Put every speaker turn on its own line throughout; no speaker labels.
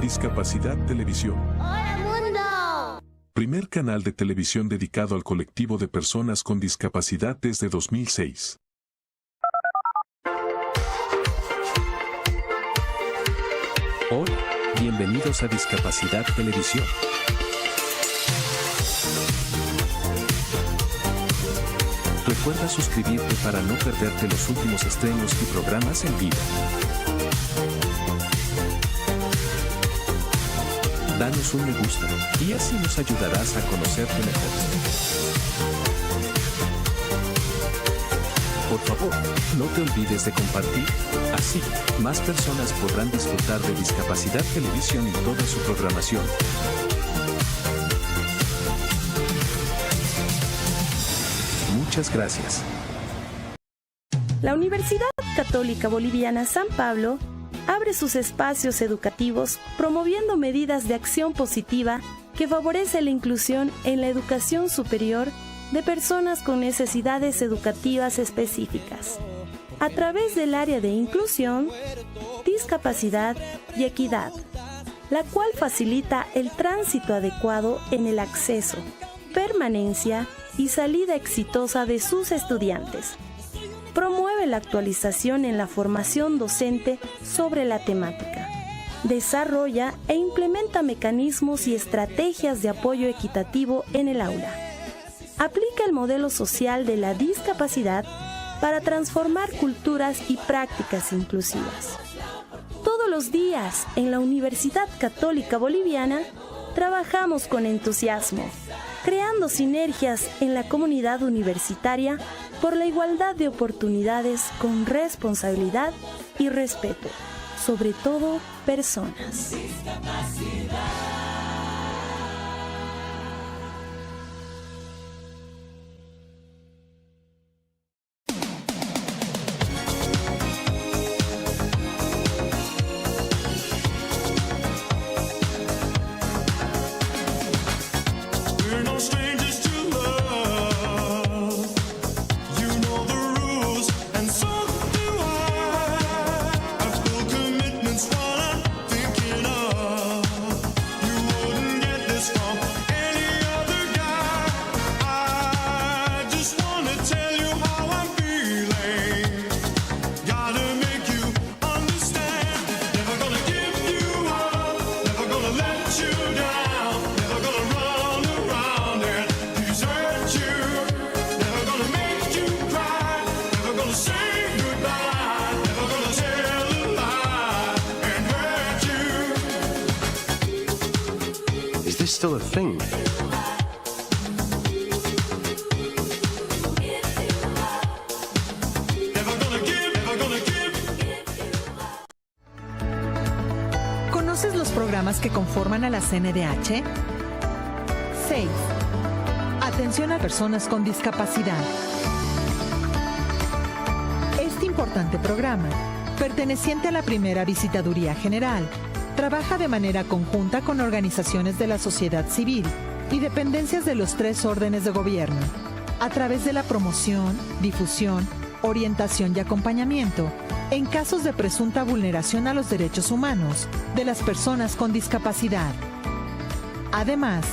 Discapacidad Televisión.
¡Hola, mundo!
Primer canal de televisión dedicado al colectivo de personas con discapacidad desde 2006.
Hola, bienvenidos a Discapacidad Televisión. Recuerda suscribirte para no perderte los últimos estrenos y programas en vivo. Danos un me gusta y así nos ayudarás a conocerte mejor. Por favor, no te olvides de compartir, así más personas podrán disfrutar de Discapacidad Televisión y toda su programación. Muchas gracias.
La Universidad Católica Boliviana San Pablo abre sus espacios educativos promoviendo medidas de acción positiva que favorece la inclusión en la educación superior de personas con necesidades educativas específicas, a través del área de inclusión, discapacidad y equidad, la cual facilita el tránsito adecuado en el acceso, permanencia y salida exitosa de sus estudiantes. Promueve la actualización en la formación docente sobre la temática. Desarrolla e implementa mecanismos y estrategias de apoyo equitativo en el aula. Aplica el modelo social de la discapacidad para transformar culturas y prácticas inclusivas. Todos los días en la Universidad Católica Boliviana trabajamos con entusiasmo, creando sinergias en la comunidad universitaria por la igualdad de oportunidades con responsabilidad y respeto, sobre todo personas.
Still a thing.
¿Conoces los programas que conforman a la CNDH? 6. Atención a personas con discapacidad. Este importante programa, perteneciente a la primera Visitaduría General, trabaja de manera conjunta con organizaciones de la sociedad civil y dependencias de los 3 órdenes de gobierno, a través de la promoción, difusión, orientación y acompañamiento en casos de presunta vulneración a los derechos humanos de las personas con discapacidad. Además,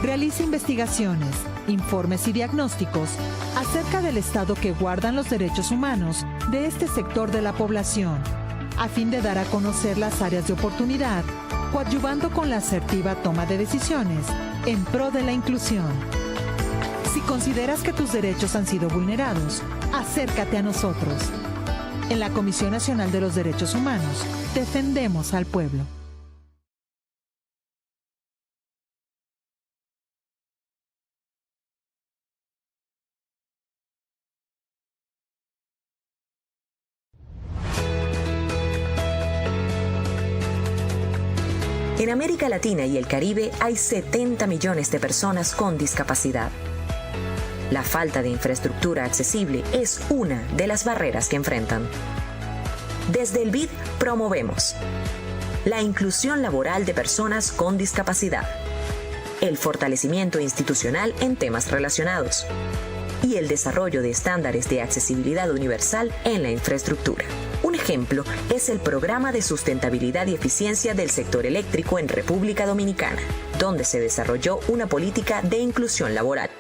realiza investigaciones, informes y diagnósticos acerca del estado que guardan los derechos humanos de este sector de la población, a fin de dar a conocer las áreas de oportunidad, coadyuvando con la asertiva toma de decisiones en pro de la inclusión. Si consideras que tus derechos han sido vulnerados, acércate a nosotros. En la Comisión Nacional de los Derechos Humanos, defendemos al pueblo.
En América Latina y el Caribe hay 70 millones de personas con discapacidad. La falta de infraestructura accesible es una de las barreras que enfrentan. Desde el BID promovemos la inclusión laboral de personas con discapacidad, el fortalecimiento institucional en temas relacionados y el desarrollo de estándares de accesibilidad universal en la infraestructura. Un ejemplo es el Programa de Sustentabilidad y Eficiencia del Sector Eléctrico en República Dominicana, donde se desarrolló una política de inclusión laboral.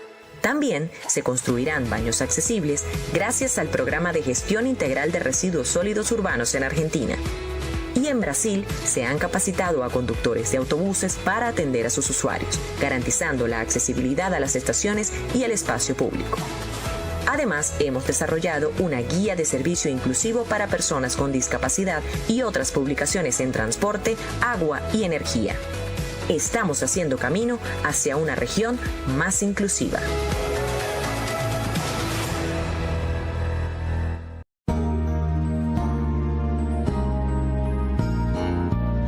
También se construirán baños accesibles gracias al Programa de Gestión Integral de Residuos Sólidos Urbanos en Argentina. Y en Brasil se han capacitado a conductores de autobuses para atender a sus usuarios, garantizando la accesibilidad a las estaciones y al espacio público. Además, hemos desarrollado una guía de servicio inclusivo para personas con discapacidad y otras publicaciones en transporte, agua y energía. Estamos haciendo camino hacia una región más inclusiva.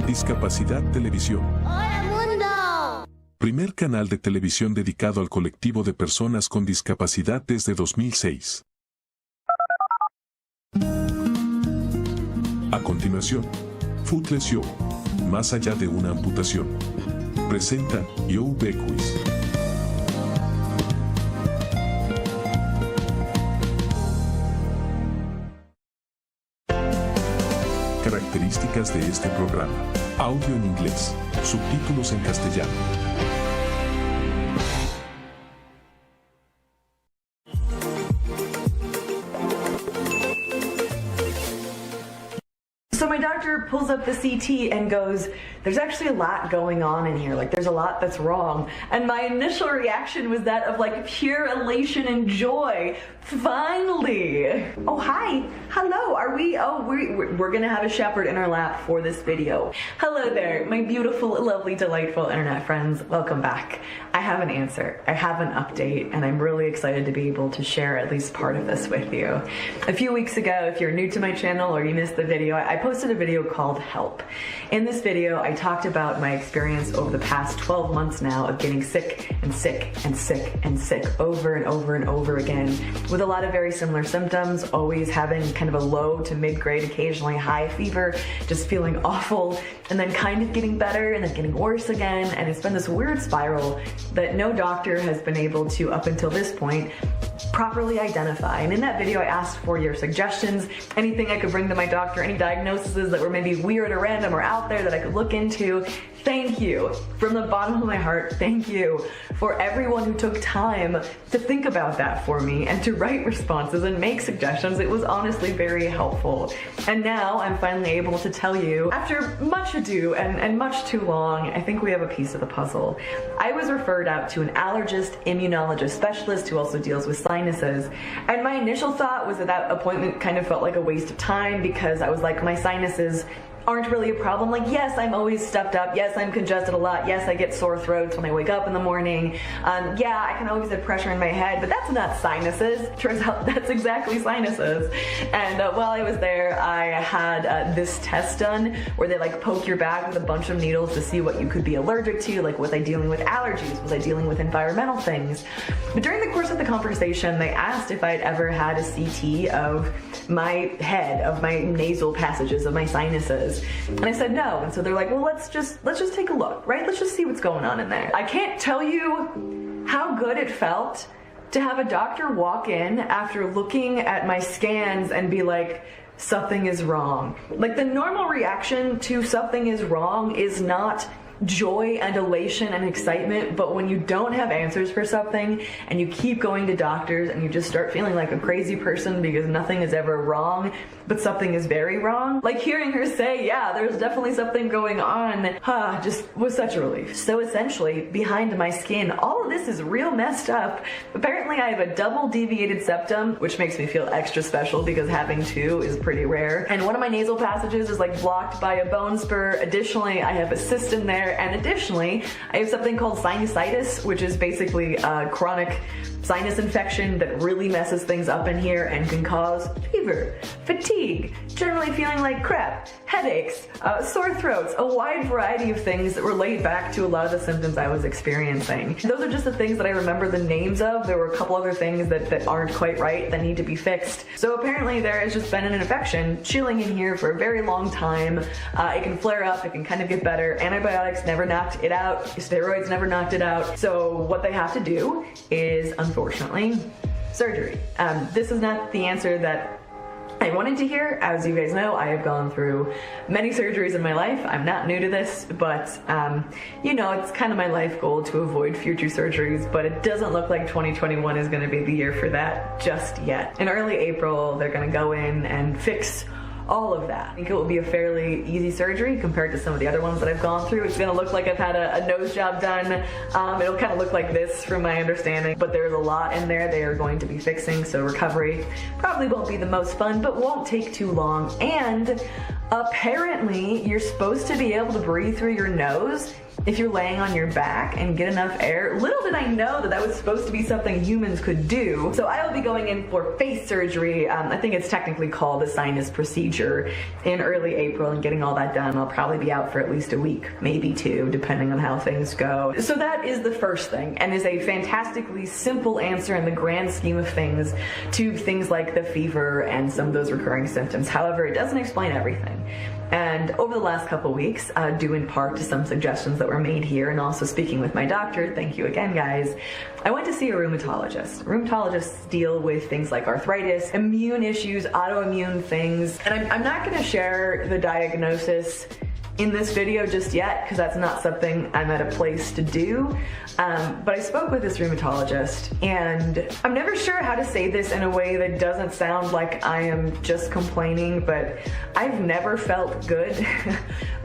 Discapacidad Televisión.
¡Hola mundo!
Primer canal de televisión dedicado al colectivo de personas con discapacidad desde 2006. A continuación, Footless EE.UU, más allá de una amputación. Presenta EE.UU BECKWITH. Características de este programa. Audio en inglés, subtítulos en castellano.
So my doctor pulls up the CT and goes, there's actually a lot going on in here. Like, there's a lot that's wrong. And my initial reaction was that of like pure elation and joy. Finally. Oh, hi. Hello. Are we? Oh, we're going to have a shepherd in our lap for this video. Hello there, my beautiful, lovely, delightful internet friends. Welcome back. I have an answer. I have an update, and I'm really excited to be able to share at least part of this with you. A few weeks ago, if you're new to my channel or you missed the video, I posted a video called Help. In this video, I talked about my experience over the past 12 months now of getting sick and sick and sick and sick over and over and over again with a lot of very similar symptoms, always having kind of a low to mid-grade, occasionally high fever, just feeling awful, and then kind of getting better and then getting worse again. And it's been this weird spiral that no doctor has been able to, up until this point, properly identify. And in that video, I asked for your suggestions, anything I could bring to my doctor, any diagnoses that were maybe weird or random or out there that I could look into. Thank you. From the bottom of my heart, thank you for everyone who took time to think about that for me and to write responses and make suggestions. It was honestly very helpful. And now I'm finally able to tell you, after much ado and much too long, I think we have a piece of the puzzle. I was referred out to an allergist, immunologist specialist who also deals with sinuses. And my initial thought was that that appointment kind of felt like a waste of time because I was like, my sinuses aren't really a problem. Like, yes, I'm always stuffed up. Yes, I'm congested a lot. Yes, I get sore throats when I wake up in the morning. Yeah, I can always have pressure in my head, but that's not sinuses. Turns out that's exactly sinuses. And while I was there, I had this test done where they like poke your back with a bunch of needles to see what you could be allergic to. Like, was I dealing with allergies? Was I dealing with environmental things? But during the course of the conversation, they asked if I'd ever had a CT of my head, of my nasal passages, of my sinuses. And I said no, and so they're like, well, let's just take a look, right? Let's just see what's going on in there. I can't tell you how good it felt to have a doctor walk in after looking at my scans and be like, something is wrong. Like, the normal reaction to something is wrong is not joy and elation and excitement, but when you don't have answers for something and you keep going to doctors and you just start feeling like a crazy person because nothing is ever wrong, but something is very wrong, like hearing her say, yeah, there's definitely something going on, just was such a relief. So essentially, behind my skin, all of this is real messed up. Apparently I have a double deviated septum, which makes me feel extra special because having two is pretty rare. And one of my nasal passages is like blocked by a bone spur. Additionally, I have a cyst in there. And additionally, I have something called sinusitis, which is basically a chronic sinus infection that really messes things up in here and can cause fever, fatigue, generally feeling like crap, headaches, sore throats, a wide variety of things that relate back to a lot of the symptoms I was experiencing. Those are just the things that I remember the names of. There were a couple other things that aren't quite right that need to be fixed. So apparently there has just been an infection chilling in here for a very long time. It can flare up, it can kind of get better. Antibiotics never knocked it out, steroids never knocked it out. So what they have to do is, unfortunately, surgery. This is not the answer that I wanted to hear. As you guys know, I have gone through many surgeries in my life. I'm not new to this, but you know, it's kind of my life goal to avoid future surgeries, but it doesn't look like 2021 is going to be the year for that just yet. In early April, they're going to go in and fix all of that. I think it will be a fairly easy surgery compared to some of the other ones that I've gone through. It's gonna look like I've had a nose job done. It'll kind of look like this from my understanding, but there's a lot in there they are going to be fixing, so recovery probably won't be the most fun, but won't take too long. And apparently you're supposed to be able to breathe through your nose if you're laying on your back and get enough air. Little did I know that that was supposed to be something humans could do. So I will be going in for face surgery. I think it's technically called a sinus procedure in early April, and getting all that done, I'll probably be out for at least a week, maybe 2, depending on how things go. So that is the first thing, and is a fantastically simple answer in the grand scheme of things to things like the fever and some of those recurring symptoms. However, it doesn't explain everything. And over the last couple weeks, due in part to some suggestions that were made here, and also speaking with my doctor, thank you again guys, I went to see a rheumatologist. Rheumatologists deal with things like arthritis, immune issues, autoimmune things, and I'm not going to share the diagnosis in this video just yet, because that's not something I'm at a place to do. But I spoke with this rheumatologist, and I'm never sure how to say this in a way that doesn't sound like I am just complaining, but I've never felt good.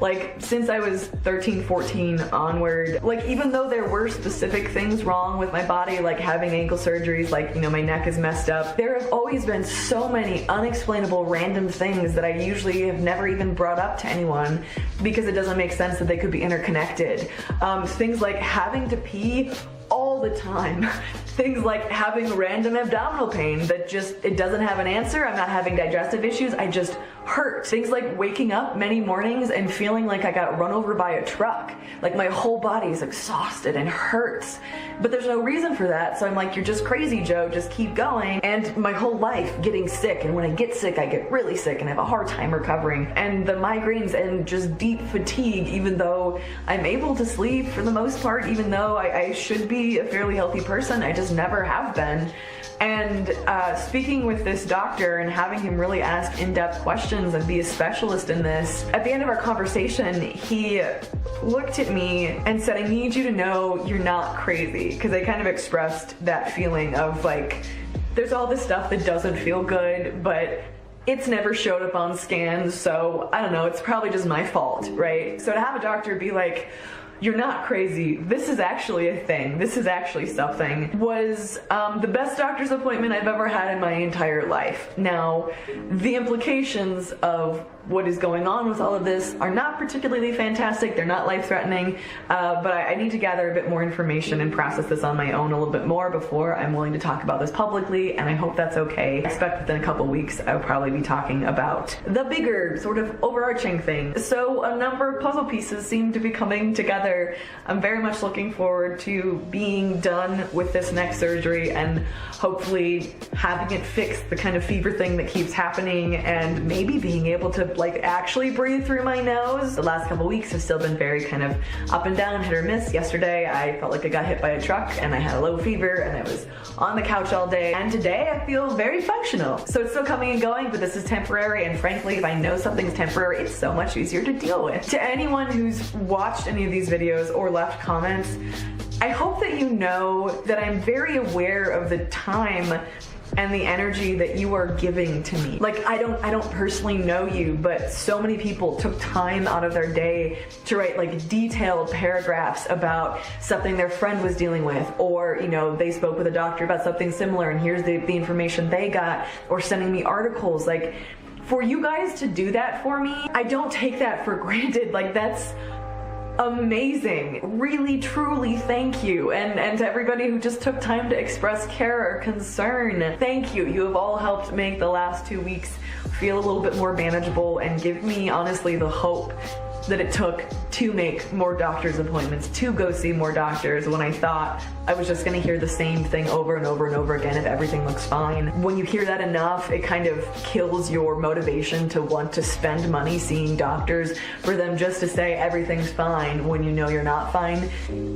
Like, since I was 13, 14 onward, like, even though there were specific things wrong with my body, like having ankle surgeries, like, you know, my neck is messed up, there have always been so many unexplainable random things that I usually have never even brought up to anyone, because it doesn't make sense that they could be interconnected. Things like having to pee all the time. Things like having random abdominal pain that just, it doesn't have an answer. I'm not having digestive issues, I just hurt. Things like waking up many mornings and feeling like I got run over by a truck. Like my whole body is exhausted and hurts, but there's no reason for that. So I'm like, you're just crazy, Joe, just keep going. And my whole life getting sick, and when I get sick, I get really sick and have a hard time recovering. And the migraines and just deep fatigue, even though I'm able to sleep for the most part, even though I should be a fairly healthy person, I just never have been. And speaking with this doctor and having him really ask in-depth questions and be a specialist in this, at the end of our conversation, he looked at me and said, I need you to know you're not crazy. Because I kind of expressed that feeling of like, there's all this stuff that doesn't feel good, but it's never showed up on scans, so I don't know, it's probably just my fault, right? So to have a doctor be like, you're not crazy, this is actually a thing, this is actually something, was the best doctor's appointment I've ever had in my entire life. Now, the implications of what is going on with all of this are not particularly fantastic, they're not life-threatening, but I need to gather a bit more information and process this on my own a little bit more before I'm willing to talk about this publicly, and I hope that's okay. I expect within a couple weeks I'll probably be talking about the bigger, sort of overarching thing. So a number of puzzle pieces seem to be coming together. I'm very much looking forward to being done with this next surgery and hopefully having it fix the kind of fever thing that keeps happening, and maybe being able to like actually breathe through my nose. The last couple weeks have still been very kind of up and down, hit or miss. Yesterday I felt like I got hit by a truck and I had a low fever and I was on the couch all day, and today I feel very functional. So it's still coming and going, but this is temporary, and frankly, if I know something's temporary, it's so much easier to deal with. To anyone who's watched any of these videos or left comments, I hope that you know that I'm very aware of the time and the energy that you are giving to me. Like, I don't personally know you, but so many people took time out of their day to write like detailed paragraphs about something their friend was dealing with, or, you know, they spoke with a doctor about something similar and here's the information they got, or sending me articles. Like, for you guys to do that for me, I don't take that for granted. Like, that's amazing. Really, truly, thank you. And to everybody who just took time to express care or concern, thank you. You have all helped make the last 2 weeks feel a little bit more manageable and give me, honestly, the hope that it took to make more doctor's appointments, to go see more doctors, when I thought I was just gonna hear the same thing over and over and over again if everything looks fine. When you hear that enough, it kind of kills your motivation to want to spend money seeing doctors for them just to say everything's fine when you know you're not fine.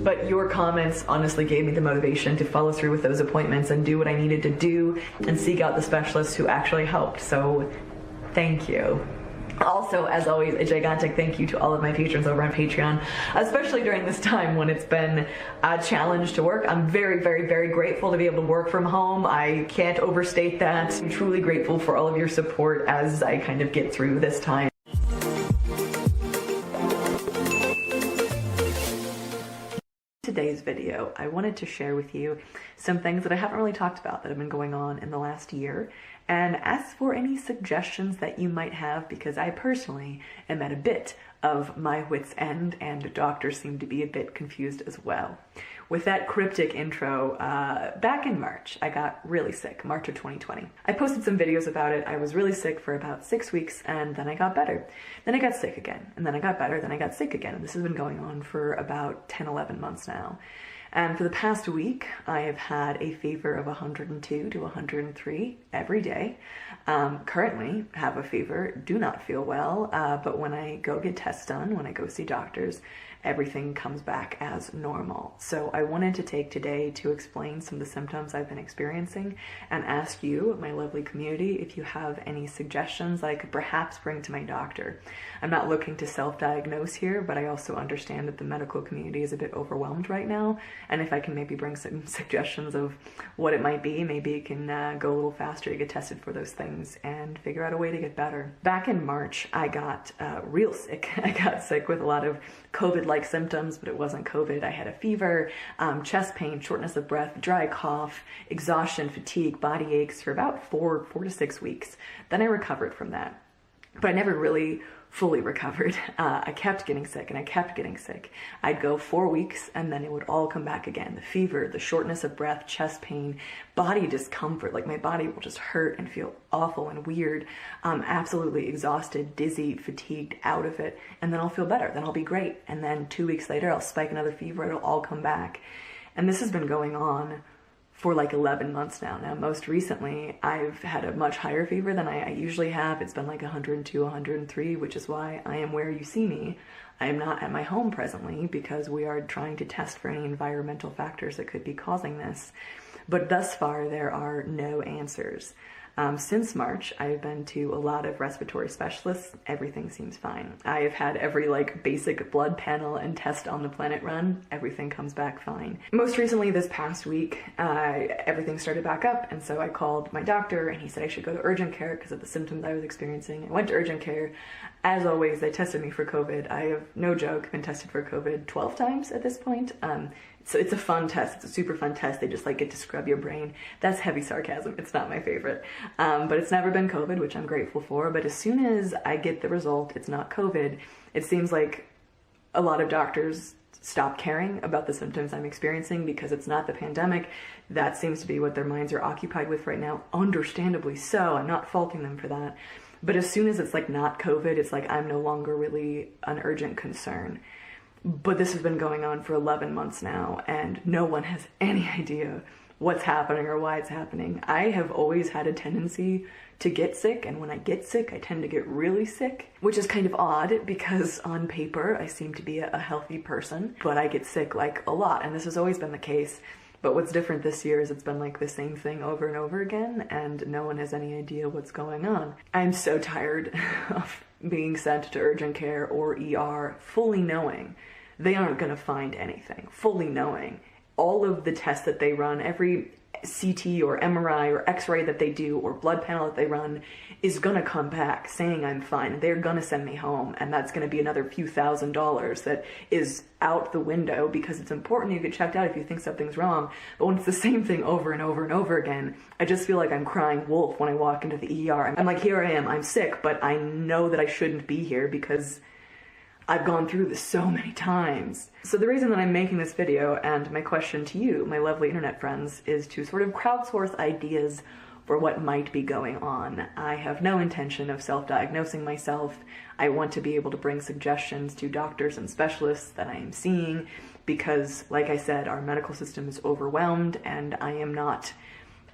But your comments honestly gave me the motivation to follow through with those appointments and do what I needed to do and seek out the specialists who actually helped. So Thank you. Also, as always, a gigantic thank you to all of my patrons over on Patreon, especially during this time when it's been a challenge to work. I'm very, very, very grateful to be able to work from home. I can't overstate that. I'm truly grateful for all of your support as I kind of get through this time. Today's video, I wanted to share with you some things that I haven't really talked about that have been going on in the last year, and ask for any suggestions that you might have, because I personally am at a bit of my wit's end and doctors seem to be a bit confused as well. With that cryptic intro, back in March, I got really sick, March of 2020. I posted some videos about it. I was really sick for about 6 weeks, and then I got better. Then I got sick again, and then I got better, then I got sick again. And this has been going on for about 10, 11 months now. And for the past week, I have had a fever of 102 to 103 every day. Currently have a fever, do not feel well, but when I go get tests done, when I go see doctors, everything comes back as normal. So I wanted to take today to explain some of the symptoms I've been experiencing and ask you, my lovely community, if you have any suggestions I could perhaps bring to my doctor. I'm not looking to self-diagnose here, but I also understand that the medical community is a bit overwhelmed right now, and if I can maybe bring some suggestions of what it might be, maybe it can go a little faster to get tested for those things and figure out a way to get better. Back in March, I got real sick. I got sick with a lot of COVID-like symptoms, but it wasn't COVID. I had a fever, chest pain, shortness of breath, dry cough, exhaustion, fatigue, body aches for about 4 to 6 weeks. Then I recovered from that, but I never really fully recovered. I kept getting sick and I kept getting sick. I'd go 4 weeks and then it would all come back again. The fever, the shortness of breath, chest pain, body discomfort, like my body will just hurt and feel awful and weird. Absolutely exhausted, dizzy, fatigued, out of it. And then I'll feel better, then I'll be great. And then 2 weeks later, I'll spike another fever, it'll all come back. And this has been going on for like 11 months now. Now, most recently, I've had a much higher fever than I usually have. It's been like 102, 103, which is why I am where you see me. I am not at my home presently because we are trying to test for any environmental factors that could be causing this. But thus far, there are no answers. Since March, I've been to a lot of respiratory specialists. Everything seems fine. I've had every like basic blood panel and test on the planet run. Everything comes back fine. Most recently, this past week, everything started back up, and so I called my doctor and he said I should go to urgent care because of the symptoms I was experiencing. I went to urgent care. As always, they tested me for COVID. I have, no joke, been tested for COVID 12 times at this point. So it's a fun test. It's a super fun test. They just like get to scrub your brain. That's heavy sarcasm. It's not my favorite. But it's never been COVID, which I'm grateful for. But as soon as I get the result, it's not COVID, it seems like a lot of doctors stop caring about the symptoms I'm experiencing because it's not the pandemic. That seems to be what their minds are occupied with right now. Understandably so. I'm not faulting them for that. But as soon as it's like not COVID, it's like I'm no longer really an urgent concern. But this has been going on for 11 months now, and no one has any idea what's happening or why it's happening. I have always had a tendency to get sick, and when I get sick, I tend to get really sick, which is kind of odd because on paper, I seem to be a healthy person, but I get sick like a lot, and this has always been the case. But what's different this year is it's been like the same thing over and over again, and no one has any idea what's going on. I'm so tired of being sent to urgent care or ER fully knowing they aren't going to find anything, fully knowing all of the tests that they run, every CT or MRI or X-ray that they do or blood panel that they run is going to come back saying I'm fine. They're going to send me home, and that's going to be another few $1,000s that is out the window because it's important you get checked out if you think something's wrong. But when it's the same thing over and over and over again, I just feel like I'm crying wolf when I walk into the ER. I'm like, here I am, I'm sick, but I know that I shouldn't be here because I've gone through this so many times. So the reason that I'm making this video, and my question to you, my lovely internet friends, is to sort of crowdsource ideas for what might be going on. I have no intention of self-diagnosing myself. I want to be able to bring suggestions to doctors and specialists that I am seeing because, like I said, our medical system is overwhelmed and I am not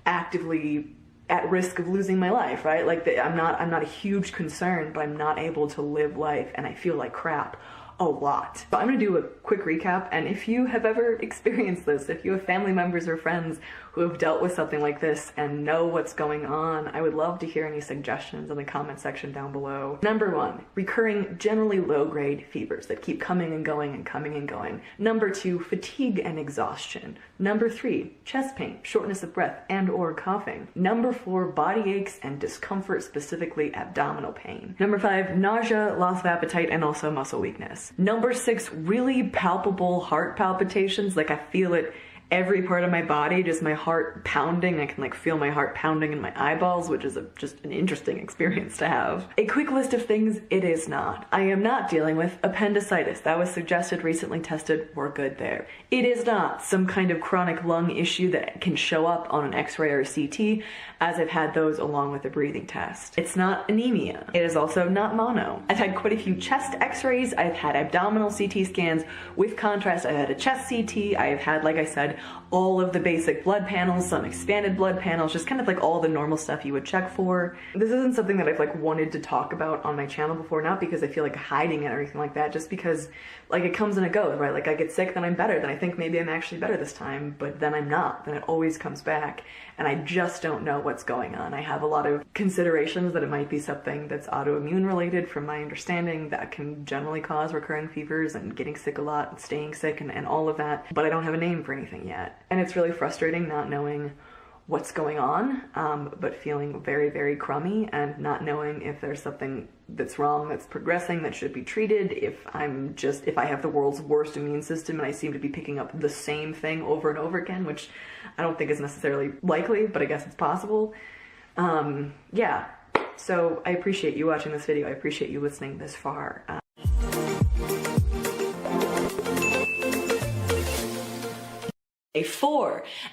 actively at risk of losing my life, right? Like I'm not a huge concern, but I'm not able to live life and I feel like crap a lot. But I'm gonna do a quick recap, and if you have ever experienced this, if you have family members or friends who have dealt with something like this and know what's going on, I would love to hear any suggestions in the comment section down below. Number 1, recurring generally low-grade fevers that keep coming and going and coming and going. Number 2, fatigue and exhaustion. Number 3, chest pain, shortness of breath and or coughing. Number 4, body aches and discomfort, specifically abdominal pain. Number 5, nausea, loss of appetite, and also muscle weakness. Number 6, really palpable heart palpitations, like I feel it every part of my body, just my heart pounding. I can like feel my heart pounding in my eyeballs, which is just an interesting experience to have. A quick list of things it is not. I am not dealing with appendicitis. That was suggested, recently tested, we're good there. It is not some kind of chronic lung issue that can show up on an x-ray or a CT, as I've had those along with a breathing test. It's not anemia. It is also not mono. I've had quite a few chest x-rays. I've had abdominal CT scans. With contrast, I've had a chest CT. I've had, like I said, all of the basic blood panels, some expanded blood panels, just kind of like all the normal stuff you would check for. This isn't something that I've like wanted to talk about on my channel before, not because I feel like hiding it or anything like that, just because like it comes and it goes, right? Like I get sick, then I'm better, then I think maybe I'm actually better this time, but then I'm not, then it always comes back, and I just don't know what's going on. I have a lot of considerations that it might be something that's autoimmune related, from my understanding, that can generally cause recurring fevers and getting sick a lot and staying sick and all of that, but I don't have a name for anything yet. And it's really frustrating not knowing what's going on, but feeling very, very crummy and not knowing if there's something that's wrong, that's progressing, that should be treated, if I have the world's worst immune system and I seem to be picking up the same thing over and over again, which I don't think is necessarily likely, but I guess it's possible. Yeah, so I appreciate you watching this video. I appreciate you listening this far.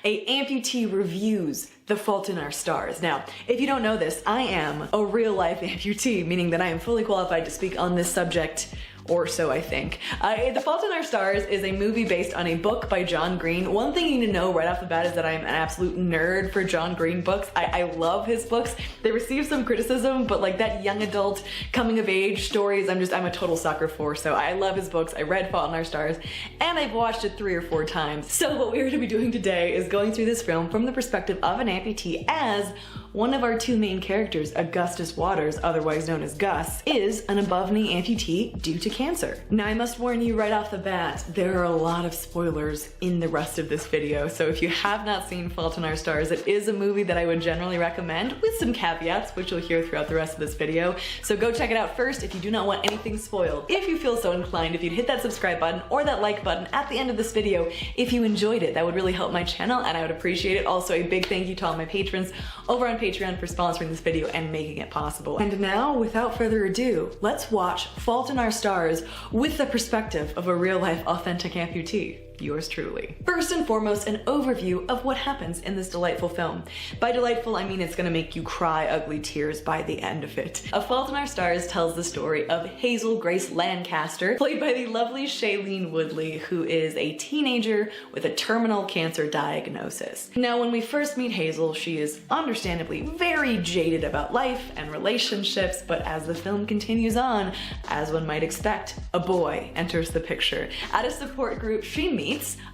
A amputee reviews The Fault in Our Stars. Now, if you don't know this, I am a real life amputee, meaning that I am fully qualified to speak on this subject, or so I think. The Fault in Our Stars is a movie based on a book by John Green. One thing you need to know right off the bat is that I am an absolute nerd for John Green books. I love his books. They receive some criticism, but like that young adult coming of age stories, I'm a total sucker for. So I love his books. I read Fault in Our Stars, and I've watched it 3 or 4 times. So what we're going to be doing today is going through this film from the perspective of an amputee, as one of our 2 main characters, Augustus Waters, otherwise known as Gus, is an above-knee amputee due to cancer. Now, I must warn you right off the bat, there are a lot of spoilers in the rest of this video, so if you have not seen Fault in Our Stars, it is a movie that I would generally recommend, with some caveats, which you'll hear throughout the rest of this video. So go check it out first if you do not want anything spoiled. If you feel so inclined, if you'd hit that subscribe button or that like button at the end of this video if you enjoyed it, that would really help my channel and I would appreciate it. Also, a big thank you to all my patrons over on Patreon for sponsoring this video and making it possible. And now, without further ado, let's watch Fault in Our Stars with the perspective of a real-life authentic amputee. Yours truly. First and foremost, an overview of what happens in this delightful film. By delightful, I mean it's gonna make you cry ugly tears by the end of it. A Fault in Our Stars tells the story of Hazel Grace Lancaster, played by the lovely Shailene Woodley, who is a teenager with a terminal cancer diagnosis. Now, when we first meet Hazel, she is understandably very jaded about life and relationships, but as the film continues on, as one might expect, a boy enters the picture. At a support group, she meets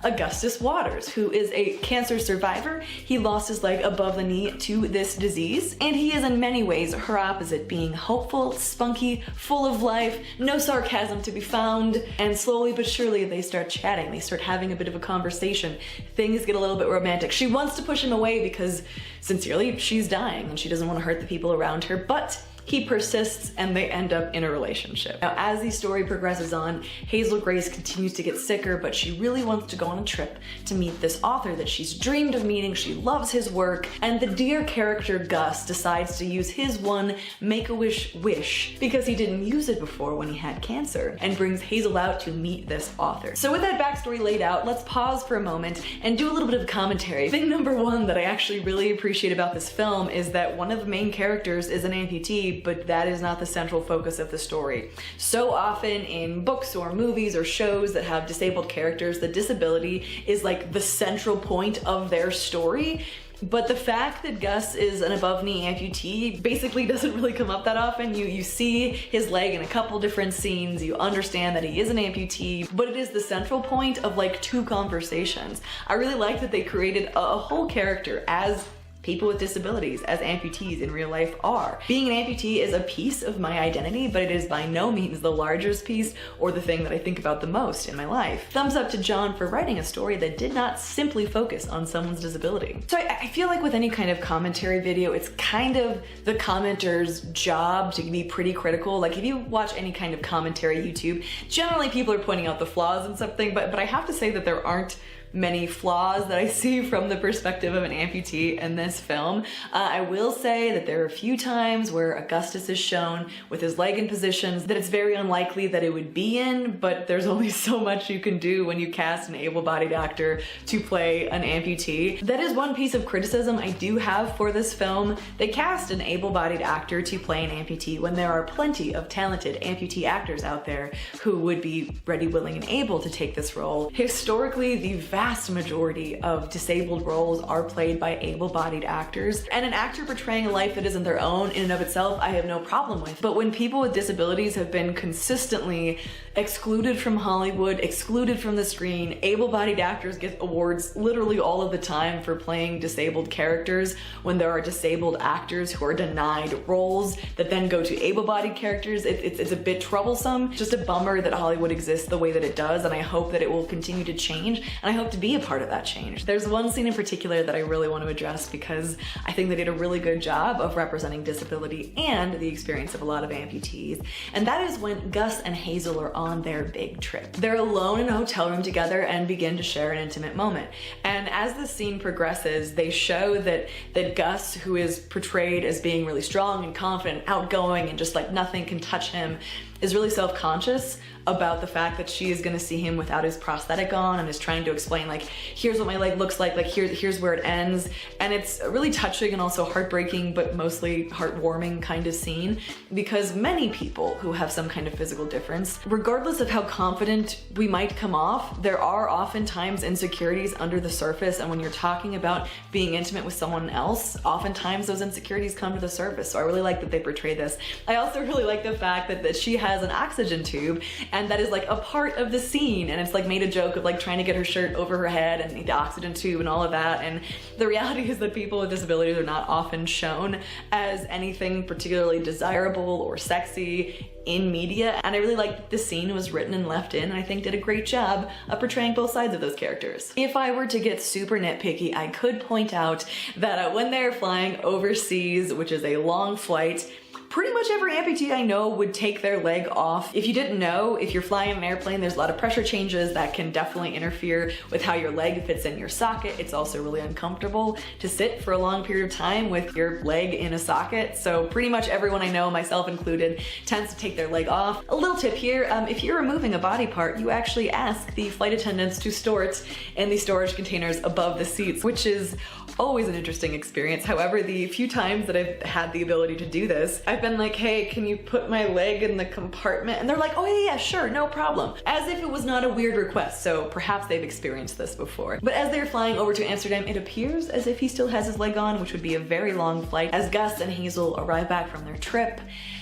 Augustus Waters, who is a cancer survivor. He lost his leg above the knee to this disease, and he is in many ways her opposite, being hopeful, spunky, full of life, no sarcasm to be found, and slowly but surely they start chatting. They start having a bit of a conversation. Things get a little bit romantic. She wants to push him away because, sincerely, she's dying and she doesn't want to hurt the people around her, but he persists and they end up in a relationship. Now, as the story progresses on, Hazel Grace continues to get sicker, but she really wants to go on a trip to meet this author that she's dreamed of meeting. She loves his work, and the dear character Gus decides to use his one Make-A-Wish wish, because he didn't use it before when he had cancer, and brings Hazel out to meet this author. So with that backstory laid out, let's pause for a moment and do a little bit of commentary. Thing number 1 that I actually really appreciate about this film is that one of the main characters is an amputee, but that is not the central focus of the story. So often in books or movies or shows that have disabled characters, the disability is like the central point of their story. But the fact that Gus is an above-knee amputee basically doesn't really come up that often. You see his leg in a couple different scenes, you understand that he is an amputee, but it is the central point of like 2 conversations. I really like that they created a whole character as people with disabilities, as amputees in real life are. Being an amputee is a piece of my identity, but it is by no means the largest piece or the thing that I think about the most in my life. Thumbs up to John for writing a story that did not simply focus on someone's disability. So I feel like with any kind of commentary video, it's kind of the commenter's job to be pretty critical. Like if you watch any kind of commentary YouTube, generally people are pointing out the flaws in something, but I have to say that there aren't many flaws that I see from the perspective of an amputee in this film. I will say that there are a few times where Augustus is shown with his leg in positions that it's very unlikely that it would be in, but there's only so much you can do when you cast an able-bodied actor to play an amputee. That is one piece of criticism I do have for this film. They cast an able-bodied actor to play an amputee when there are plenty of talented amputee actors out there who would be ready, willing, and able to take this role. Historically, the vast majority of disabled roles are played by able-bodied actors, and an actor portraying a life that isn't their own in and of itself I have no problem with. But when people with disabilities have been consistently excluded from Hollywood, excluded from the screen, able-bodied actors get awards literally all of the time for playing disabled characters when there are disabled actors who are denied roles that then go to able-bodied characters. It's a bit troublesome. Just a bummer that Hollywood exists the way that it does, and I hope that it will continue to change, and I hope to be a part of that change. There's one scene in particular that I really want to address because I think they did a really good job of representing disability and the experience of a lot of amputees, and that is when Gus and Hazel are on their big trip. They're alone in a hotel room together and begin to share an intimate moment. And as the scene progresses, they show that Gus, who is portrayed as being really strong and confident, outgoing, and just like nothing can touch him, is really self-conscious about the fact that she is going to see him without his prosthetic on and is trying to explain like, here's what my leg looks like here's where it ends. And it's a really touching and also heartbreaking but mostly heartwarming kind of scene, because many people who have some kind of physical difference, regardless of how confident we might come off, there are oftentimes insecurities under the surface, and when you're talking about being intimate with someone else, oftentimes those insecurities come to the surface. So I really like that they portray this. I also really like the fact that she has an oxygen tube, and that is like a part of the scene, and it's like made a joke of like trying to get her shirt over her head and the oxygen tube and all of that. And the reality is that people with disabilities are not often shown as anything particularly desirable or sexy in media, and I really like that this scene was written and left in, and I think did a great job of portraying both sides of those characters. If I were to get super nitpicky, I could point out that when they're flying overseas, which is a long flight, pretty much every amputee I know would take their leg off. If you didn't know, if you're flying an airplane, there's a lot of pressure changes that can definitely interfere with how your leg fits in your socket. It's also really uncomfortable to sit for a long period of time with your leg in a socket. So pretty much everyone I know, myself included, tends to take their leg off. A little tip here, if you're removing a body part, you actually ask the flight attendants to store it in the storage containers above the seats, which is always an interesting experience. However, the few times that I've had the ability to do this, I've been like, hey, can you put my leg in the compartment? And they're like, oh yeah, sure, no problem. As if it was not a weird request, so perhaps they've experienced this before. But as they're flying over to Amsterdam, it appears as if he still has his leg on, which would be a very long flight. As Gus and Hazel arrive back from their trip,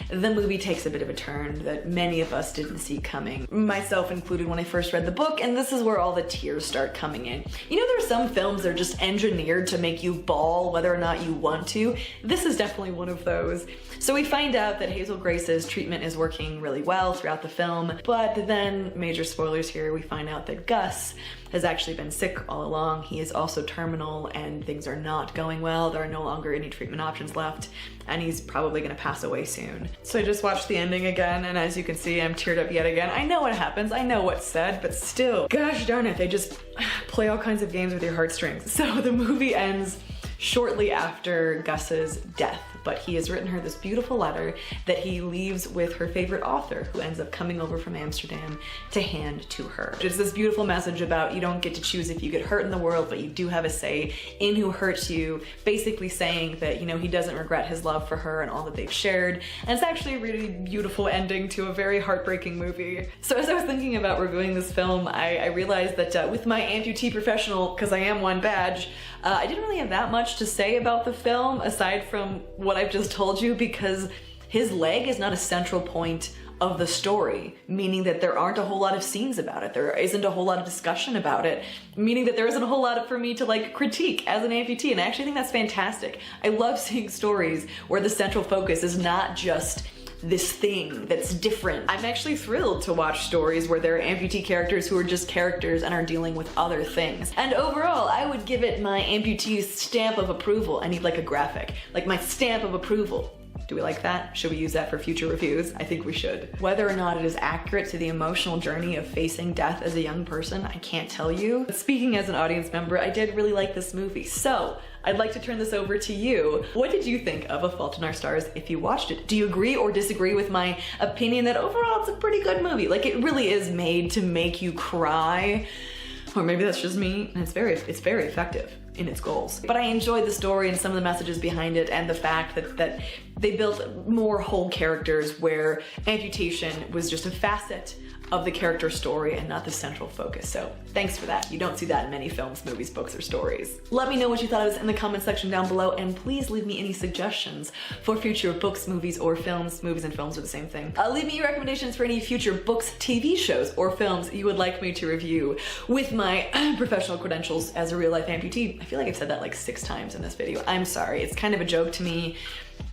the movie takes a bit of a turn that many of us didn't see coming, myself included when I first read the book, and this is where all the tears start coming in. You know, there's some films that are just engineered to make you bawl whether or not you want to. This is definitely one of those. So we find out that Hazel Grace's treatment is working really well throughout the film, but then, major spoilers here, we find out that Gus has actually been sick all along. He is also terminal and things are not going well. There are no longer any treatment options left, and he's probably gonna pass away soon. So I just watched the ending again, and as you can see, I'm teared up yet again. I know what happens, I know what's said, but still, gosh darn it, they just play all kinds of games with your heartstrings. So the movie ends shortly after Gus's death, but he has written her this beautiful letter that he leaves with her favorite author, who ends up coming over from Amsterdam to hand to her. It's this beautiful message about you don't get to choose if you get hurt in the world, but you do have a say in who hurts you, basically saying that, you know, he doesn't regret his love for her and all that they've shared. And it's actually a really beautiful ending to a very heartbreaking movie. So as I was thinking about reviewing this film, I realized that with my amputee professional, because I am one badge, I didn't really have that much to say about the film aside from what I've just told you, because his leg is not a central point of the story, meaning that there aren't a whole lot of scenes about it. There isn't a whole lot of discussion about it, meaning that there isn't a whole lot for me to like critique as an amputee, and I actually think that's fantastic. I love seeing stories where the central focus is not just this thing that's different. I'm actually thrilled to watch stories where there are amputee characters who are just characters and are dealing with other things. And overall, I would give it my amputee stamp of approval. I need like a graphic, like my stamp of approval. Do we like that? Should we use that for future reviews? I think we should. Whether or not it is accurate to the emotional journey of facing death as a young person, I can't tell you. But speaking as an audience member, I did really like this movie. So I'd like to turn this over to you. What did you think of A Fault in Our Stars if you watched it? Do you agree or disagree with my opinion that overall it's a pretty good movie? Like, it really is made to make you cry. Or maybe that's just me, and it's very effective in its goals. But I enjoyed the story and some of the messages behind it, and the fact that they built more whole characters where amputation was just a facet of the character story and not the central focus. So thanks for that. You don't see that in many films, movies, books, or stories. Let me know what you thought of this in the comment section down below, and please leave me any suggestions for future books, movies, or films. Movies and films are the same thing. Leave me your recommendations for any future books, TV shows, or films you would like me to review with my professional credentials as a real-life amputee. I feel like I've said that like 6 times in this video. I'm sorry. It's kind of a joke to me,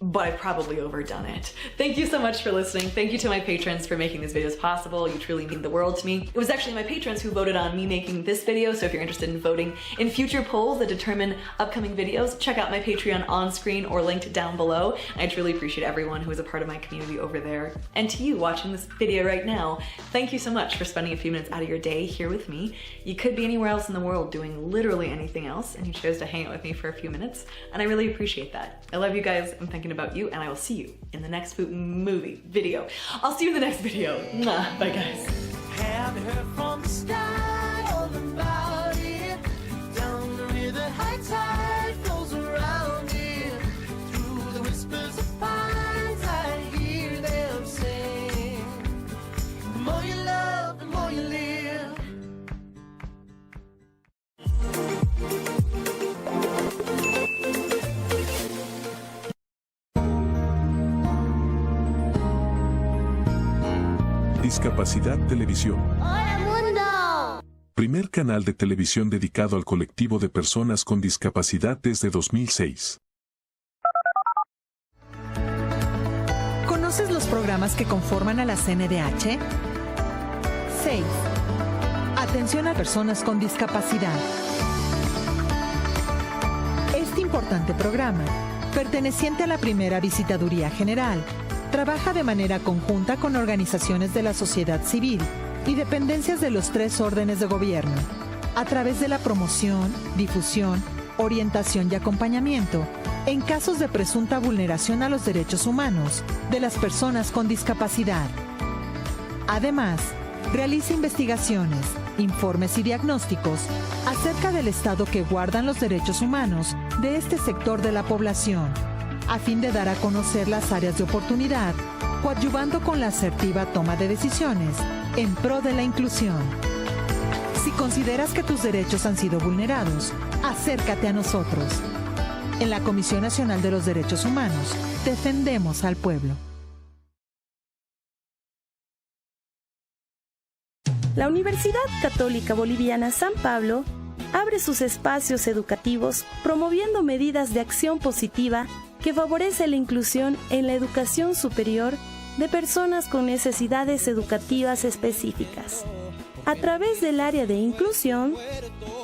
but I've probably overdone it. Thank you so much for listening. Thank you to my patrons for making these videos possible. You truly mean the world to me. It was actually my patrons who voted on me making this video, so if you're interested in voting in future polls that determine upcoming videos, check out my Patreon on screen or linked down below. I truly appreciate everyone who is a part of my community over there. And to you watching this video right now, thank you so much for spending a few minutes out of your day here with me. You could be anywhere else in the world doing literally anything else, and you chose to hang out with me for a few minutes, and I really appreciate that. I love you guys. I'm thinking about you, and I will see you in the next movie video. I'll see you in the next video. Mwah. Bye guys.
Have you heard from the sky all about it? Down the river, high tide flows around it. Through the whispers of pines, I hear them sing. The more you love, the more you live.
Discapacidad Televisión.
¡Hola mundo!
Primer canal de televisión dedicado al colectivo de personas con discapacidad desde 2006.
¿Conoces los programas que conforman a la CNDH? 6. Atención a personas con discapacidad. Este importante programa, perteneciente a la primera Visitaduría General, trabaja de manera conjunta con organizaciones de la sociedad civil y dependencias de los 3 órdenes de gobierno, a través de la promoción, difusión, orientación y acompañamiento en casos de presunta vulneración a los derechos humanos de las personas con discapacidad. Además, realiza investigaciones, informes y diagnósticos acerca del estado que guardan los derechos humanos de este sector de la población, a fin de dar a conocer las áreas de oportunidad, coadyuvando con la asertiva toma de decisiones en pro de la inclusión. Si consideras que tus derechos han sido vulnerados, acércate a nosotros. En la Comisión Nacional de los Derechos Humanos, defendemos al pueblo.
La Universidad Católica Boliviana San Pablo abre sus espacios educativos promoviendo medidas de acción positiva que favorece la inclusión en la educación superior de personas con necesidades educativas específicas, a través del área de inclusión,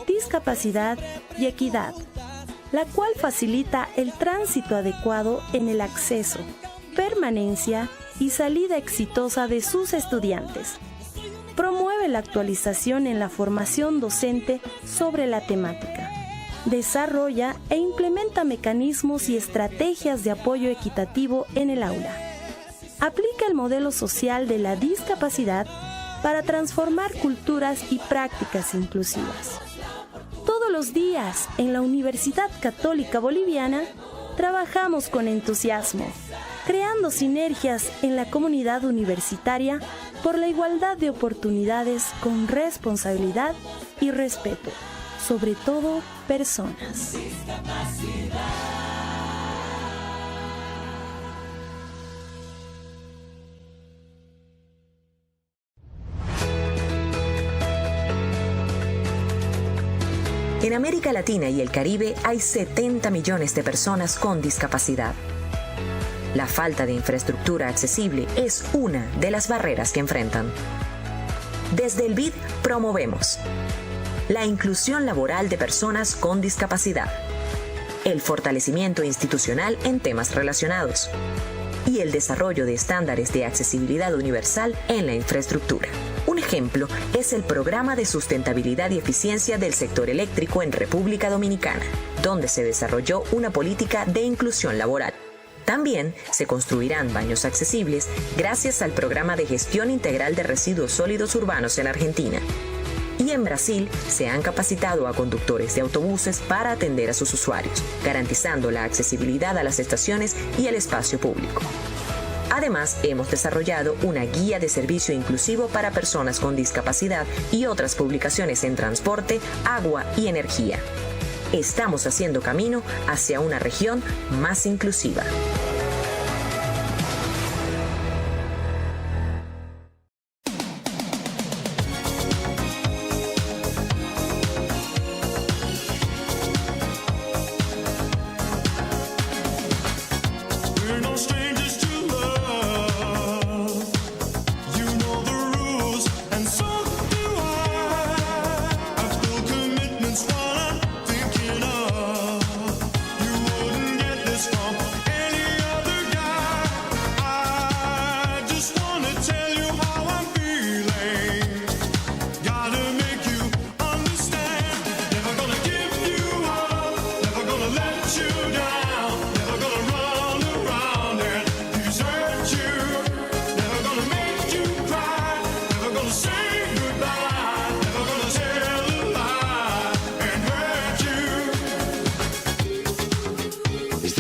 discapacidad y equidad, la cual facilita el tránsito adecuado en el acceso, permanencia y salida exitosa de sus estudiantes. Promueve la actualización en la formación docente sobre la temática. Desarrolla e implementa mecanismos y estrategias de apoyo equitativo en el aula. Aplica el modelo social de la discapacidad para transformar culturas y prácticas inclusivas. Todos los días en la Universidad Católica Boliviana trabajamos con entusiasmo, creando sinergias en la comunidad universitaria por la igualdad de oportunidades con responsabilidad y respeto. sobre todo personas.
En América Latina y el Caribe hay 70 millones de personas con discapacidad. La falta de infraestructura accesible es una de las barreras que enfrentan. Desde el BID promovemos la inclusión laboral de personas con discapacidad, el fortalecimiento institucional en temas relacionados y el desarrollo de estándares de accesibilidad universal en la infraestructura. Un ejemplo es el Programa de Sustentabilidad y Eficiencia del Sector Eléctrico en República Dominicana, donde se desarrolló una política de inclusión laboral. También se construirán baños accesibles gracias al Programa de Gestión Integral de Residuos Sólidos Urbanos en Argentina. Y en Brasil se han capacitado a conductores de autobuses para atender a sus usuarios, garantizando la accesibilidad a las estaciones y el espacio público. Además, hemos desarrollado una guía de servicio inclusivo para personas con discapacidad y otras publicaciones en transporte, agua y energía. Estamos haciendo camino hacia una región más inclusiva.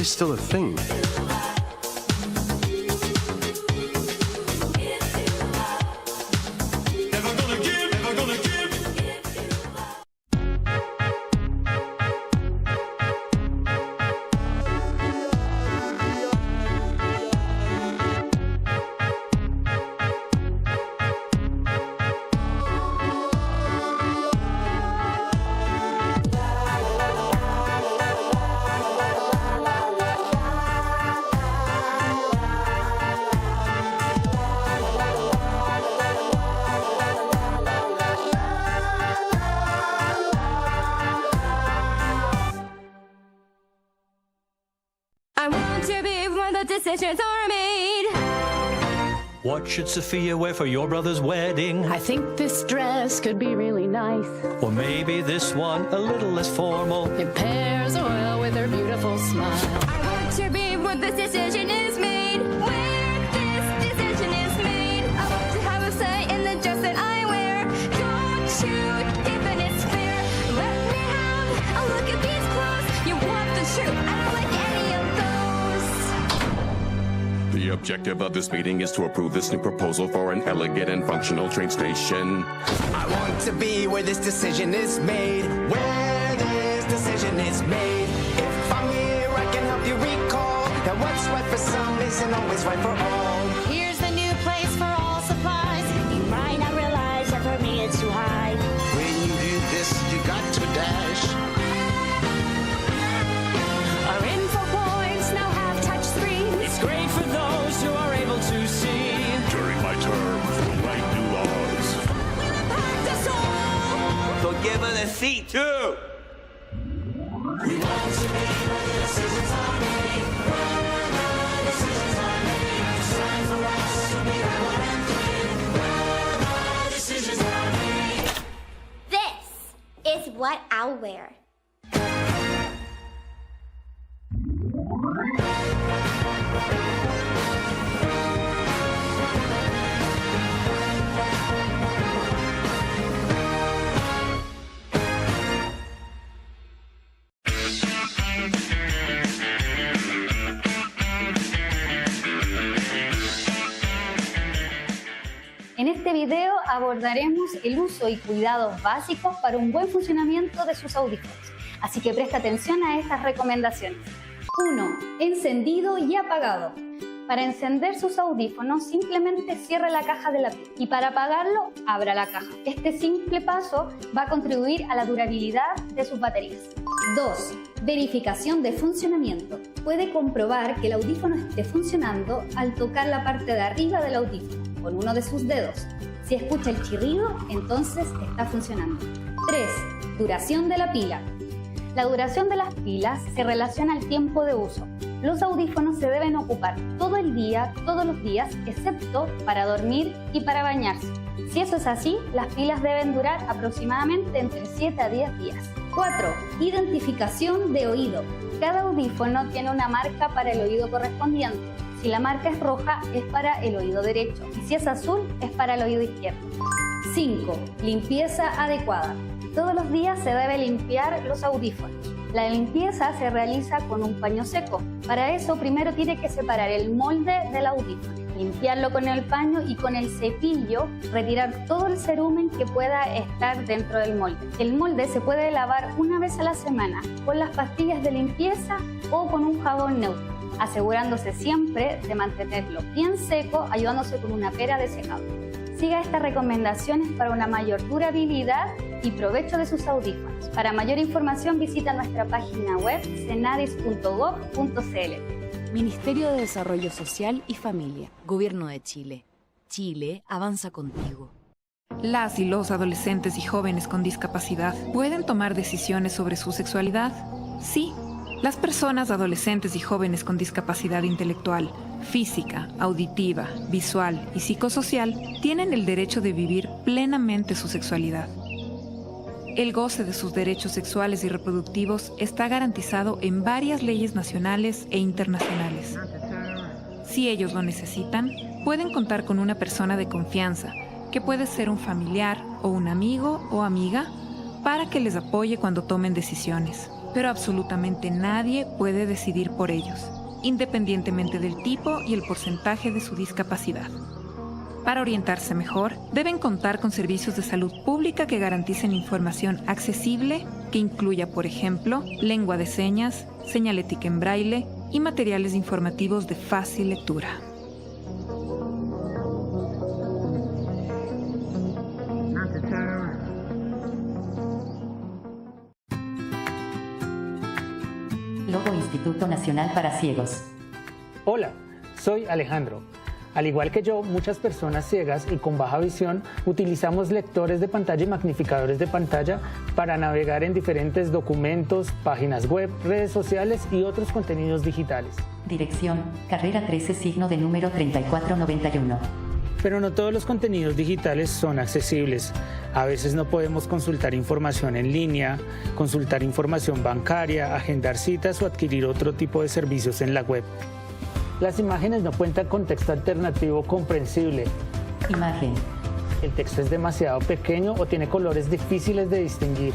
Still a thing.
Decisions are made.
What should Sophia wear for your brother's wedding?
I think this dress could be really nice.
Or maybe this one a little less formal.
It pairs well with her beautiful smile.
I want to be where this decision is made. Where this decision is made. I want to have a say in the dress that I wear. Don't you think that it's fair? Let me have a look at these clothes. You want the truth? I don't like any of those.
The objective of this meeting is to approve this new proposal for an elegant and functional train station.
I want to be where this decision is made. Where this decision is made. If I'm here, I can help you recall that what's right for some isn't always right for all.
Here's the new place for all supplies. You might not realize that for me it's too high.
When you do this, you got to dash.
Our info points now have touch screens.
It's great for those who are able to see.
During my term, we'll write new laws.
Practice all.
So give her the seat, too.
We want to be where the decisions are made. Where the decisions are made. It's time for us to be the one and three. Where the decisions are made. This is what I'll wear.
En este video abordaremos el uso y cuidados básicos para un buen funcionamiento de sus audífonos. Así que presta atención a estas recomendaciones. 1. Encendido y apagado. Para encender sus audífonos, simplemente cierre la caja de la pila y para apagarlo, abra la caja. Este simple paso va a contribuir a la durabilidad de sus baterías. 2. Verificación de funcionamiento. Puede comprobar que el audífono esté funcionando al tocar la parte de arriba del audífono con uno de sus dedos. Si escucha el chirrido, entonces está funcionando. 3. Duración de la pila. La duración de las pilas se relaciona al tiempo de uso. Los audífonos se deben ocupar todo el día, todos los días, excepto para dormir y para bañarse. Si eso es así, las pilas deben durar aproximadamente entre 7 a 10 días. 4. Identificación de oído. Cada audífono tiene una marca para el oído correspondiente. Si la marca es roja, es para el oído derecho. Y si es azul, es para el oído izquierdo. 5. Limpieza adecuada. Todos los días se debe limpiar los audífonos. La limpieza se realiza con un paño seco. Para eso, primero tiene que separar el molde del audífono, limpiarlo con el paño y con el cepillo retirar todo el cerumen que pueda estar dentro del molde. El molde se puede lavar una vez a la semana con las pastillas de limpieza o con un jabón neutro, asegurándose siempre de mantenerlo bien seco, ayudándose con una pera de secado. Siga estas recomendaciones para una mayor durabilidad y provecho de sus audífonos. Para mayor información visita nuestra página web cenadis.gov.cl.
Ministerio de Desarrollo Social y Familia, Gobierno de Chile. Chile avanza contigo.
Las y los adolescentes y jóvenes con discapacidad pueden tomar decisiones sobre su sexualidad. Sí, las personas adolescentes y jóvenes con discapacidad intelectual, física, auditiva, visual y psicosocial tienen el derecho de vivir plenamente su sexualidad. El goce de sus derechos sexuales y reproductivos está garantizado en varias leyes nacionales e internacionales. Si ellos lo necesitan, pueden contar con una persona de confianza, que puede ser un familiar o un amigo o amiga, para que les apoye cuando tomen decisiones. Pero absolutamente nadie puede decidir por ellos, independientemente del tipo y el porcentaje de su discapacidad. Para orientarse mejor, deben contar con servicios de salud pública que garanticen información accesible, que incluya, por ejemplo, lengua de señas, señalética en braille y materiales informativos de fácil lectura.
Logo Instituto Nacional para Ciegos.
Hola, soy Alejandro. Al igual que yo, muchas personas ciegas y con baja visión utilizamos lectores de pantalla y magnificadores de pantalla para navegar en diferentes documentos, páginas web, redes sociales y otros contenidos digitales.
Dirección, carrera 13, signo de número 3491.
Pero no todos los contenidos digitales son accesibles. A veces no podemos consultar información en línea, consultar información bancaria, agendar citas o adquirir otro tipo de servicios en la web. Las imágenes no cuentan con texto alternativo comprensible.
Imagen.
El texto es demasiado pequeño o tiene colores difíciles de distinguir.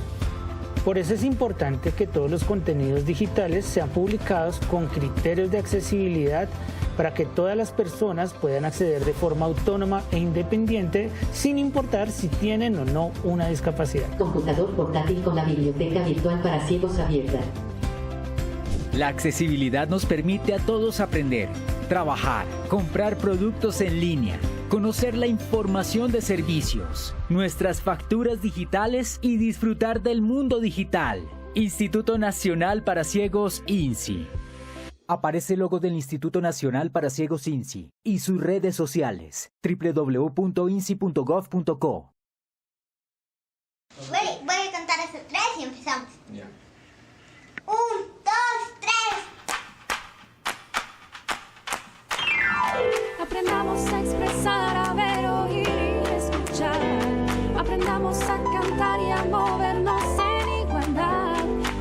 Por eso es importante que todos los contenidos digitales sean publicados con criterios de accesibilidad para que todas las personas puedan acceder de forma autónoma e independiente sin importar si tienen o no una discapacidad.
Computador portátil con la biblioteca virtual para ciegos abierta.
La accesibilidad nos permite a todos aprender, trabajar, comprar productos en línea, conocer la información de servicios, nuestras facturas digitales y disfrutar del mundo digital. Instituto Nacional para Ciegos INSI. Aparece el logo del Instituto Nacional para Ciegos INSI y sus redes sociales www.insi.gov.co.
Voy a contar hasta 3 y empezamos. 1, 2, 3.
Aprendamos a expresar, a ver, oír y escuchar. Aprendamos a cantar y a movernos en igualdad.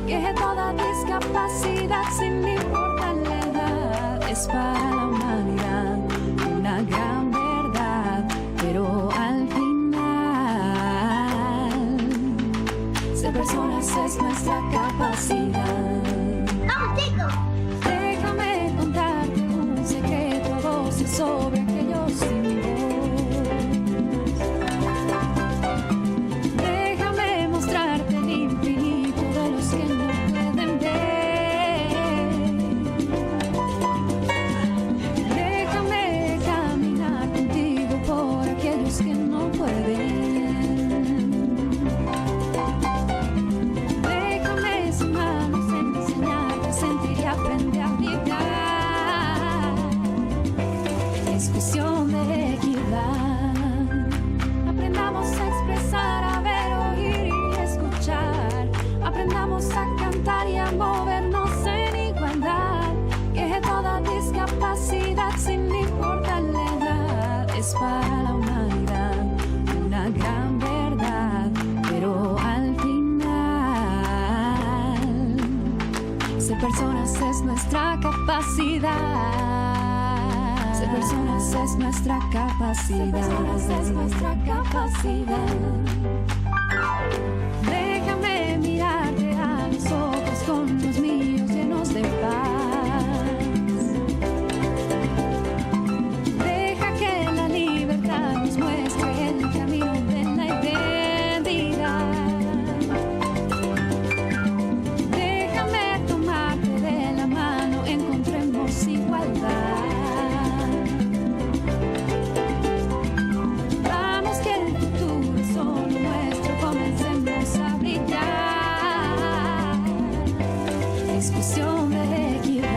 Que toda discapacidad, sin importar la edad, es para la humanidad una gran verdad. Pero al final, ser personas es nuestra capacidad.
¡Vamos, chicos!
Déjame contarte un secreto a voces sobre aquellos sin voz. no pueden. Déjame sin manos enseñarte a sentir y aprende a vibrar. Es cuestión de equidad. Aprendamos a expresar, a ver, oír y escuchar. Aprendamos a cantar y a movernos en igualdad. Que toda discapacidad, sin importar la edad, es para la humanidad una gran verdad. Pero al final, ser personas es nuestra capacidad. Ser personas es nuestra capacidad. Ser personas es nuestra capacidad. Déjame mirarte a los ojos con los míos llenos de paz. Deja que la libertad nos muestre el camino de la identidad. Déjame tomarte de la mano, encontremos igualdad. Vamos que el futuro es solo nuestro, comencemos a brillar. Es cuestión de equidad.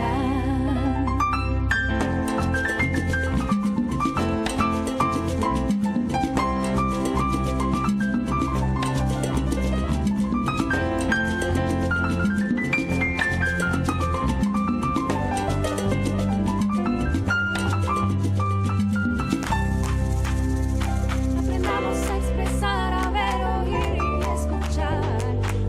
Aprendamos a expresar, a ver, oír y escuchar.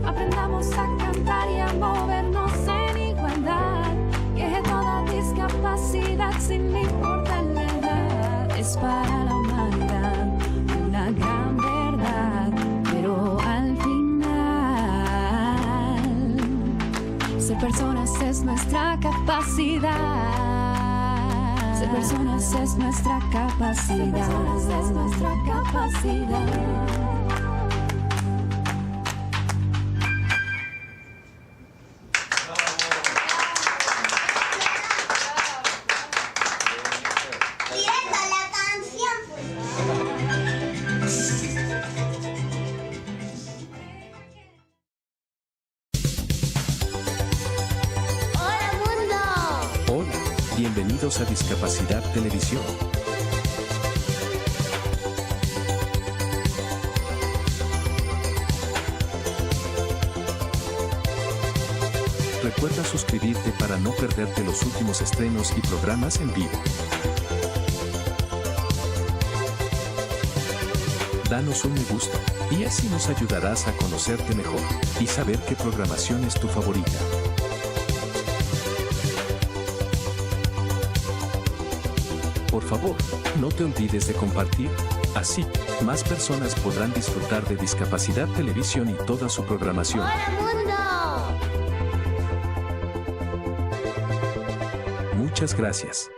Aprendamos a cantar y a movernos en igualdad. Que toda discapacidad, sin importar la edad, es para la humanidad una gran verdad. Pero al final, ser personas es nuestra capacidad. Ser personas es nuestra capacidad. Ser personas es nuestra capacidad.
Directo a la canción. Hola mundo.
Hola, bienvenidos a Discapacidad Televisión. Recuerda suscribirte para no perderte los últimos estrenos y programas en vivo. Danos un me gusta, y así nos ayudarás a conocerte mejor y saber qué programación es tu favorita. Por favor, no te olvides de compartir, así, más personas podrán disfrutar de Discapacidad Televisión y toda su programación.
Hola mundo.
Muchas gracias.